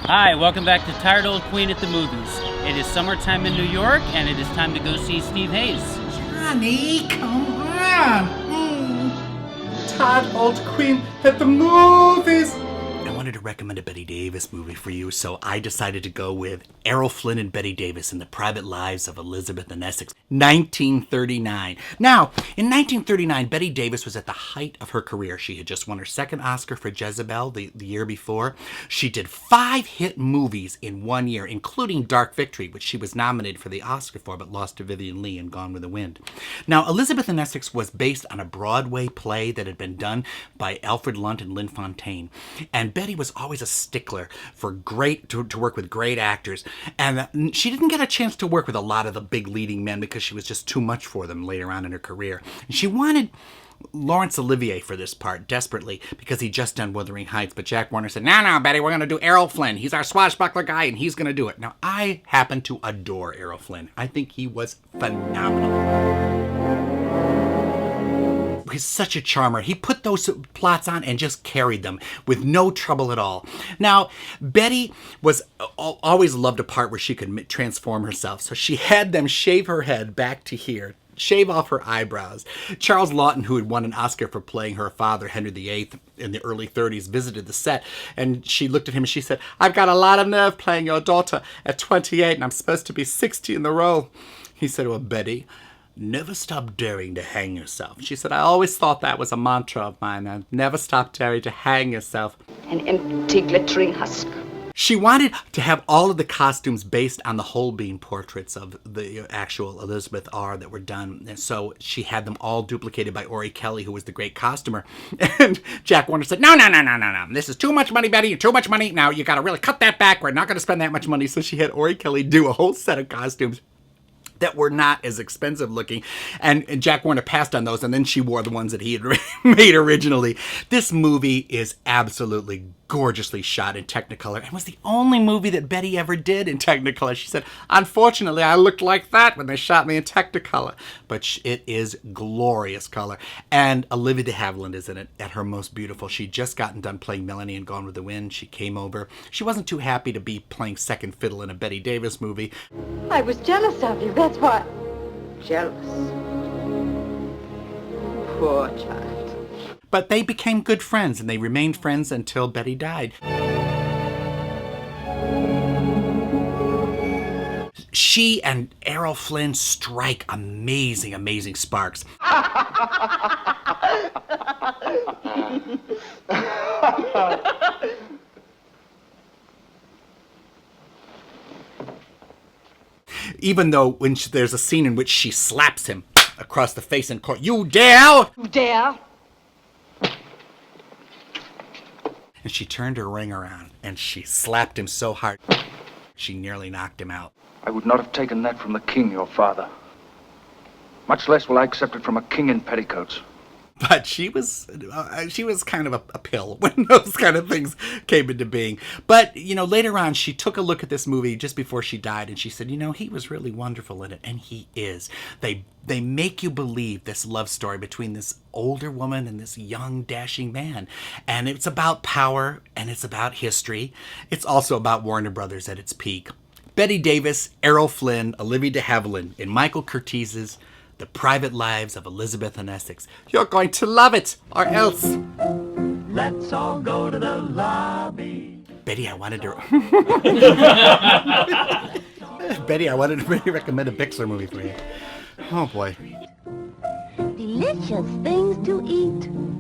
Hi, welcome back to Tired Old Queen at the Movies. It is summertime in New York, and it is time to go see Steve Hayes. Johnny, come on! Tired Old Queen at the Movies! I wanted to recommend a Bette Davis movie for you, so I decided to go with Errol, Flynn, and Bette Davis in The Private Lives of Elizabeth and Essex, 1939. Now, in 1939, Bette Davis was at the height of her career. She had just won her second Oscar for Jezebel the year before. She did 5 hit movies in 1 year, including Dark Victory, which she was nominated for the Oscar for, but lost to Vivien Leigh in Gone with the Wind. Now, Elizabeth and Essex was based on a Broadway play that had been done by Alfred Lunt and Lynn Fontaine. And Bette was always a stickler for to work with great actors. And she didn't get a chance to work with a lot of the big leading men because she was just too much for them later on in her career. And she wanted Laurence Olivier for this part desperately because he'd just done Wuthering Heights, but Jack Warner said, no, Bette, we're going to do Errol Flynn. He's our swashbuckler guy, and he's going to do it. Now, I happen to adore Errol Flynn. I think he was phenomenal. He's such a charmer. He put those plots on and just carried them with no trouble at all. Now, Bette was always loved a part where she could transform herself, so she had them shave her head back to here, shave off her eyebrows. Charles Laughton, who had won an Oscar for playing her father, Henry VIII, in the early 30s, visited the set, and she looked at him and she said, I've got a lot of nerve playing your daughter at 28, and I'm supposed to be 60 in the role. He said, well, Bette, never stop daring to hang yourself. She said, I always thought that was a mantra of mine. Never stop daring to hang yourself. An empty, glittering husk. She wanted to have all of the costumes based on the Holbein portraits of the actual Elizabeth R. that were done. And so she had them all duplicated by Ori Kelly, who was the great costumer. And Jack Warner said, no. This is too much money, Bette. Too much money. Now you got to really cut that back. We're not going to spend that much money. So she had Ori Kelly do a whole set of costumes that were not as expensive looking, and Jack Warner passed on those, and then she wore the ones that he had made originally. This movie is absolutely gorgeously shot in Technicolor, and was the only movie that Bette ever did in Technicolor. She said, unfortunately, I looked like that when they shot me in Technicolor, but it is glorious color. And Olivia de Havilland is in it at her most beautiful. She'd just gotten done playing Melanie in Gone with the Wind. She came over. She wasn't too happy to be playing second fiddle in a Bette Davis movie. I was jealous of you, that's why. Jealous. Poor child. But they became good friends, and they remained friends until Bette died. She and Errol Flynn strike amazing sparks. Even though when there's a scene in which she slaps him across the face in court, you dare? You dare? And she turned her ring around and she slapped him so hard, she nearly knocked him out. I would not have taken that from the king, your father. Much less will I accept it from a king in petticoats. But she was kind of a pill when those kind of things came into being. But, later on, she took a look at this movie just before she died, and she said, he was really wonderful in it, and he is. They make you believe this love story between this older woman and this young, dashing man. And it's about power, and it's about history. It's also about Warner Brothers at its peak. Bette Davis, Errol Flynn, Olivia de Havilland, and Michael Curtiz's The Private Lives of Elizabeth and Essex. You're going to love it, or else. Let's all go to the lobby. Bette, I wanted to really recommend a Bixler movie for you. Oh boy. Delicious things to eat.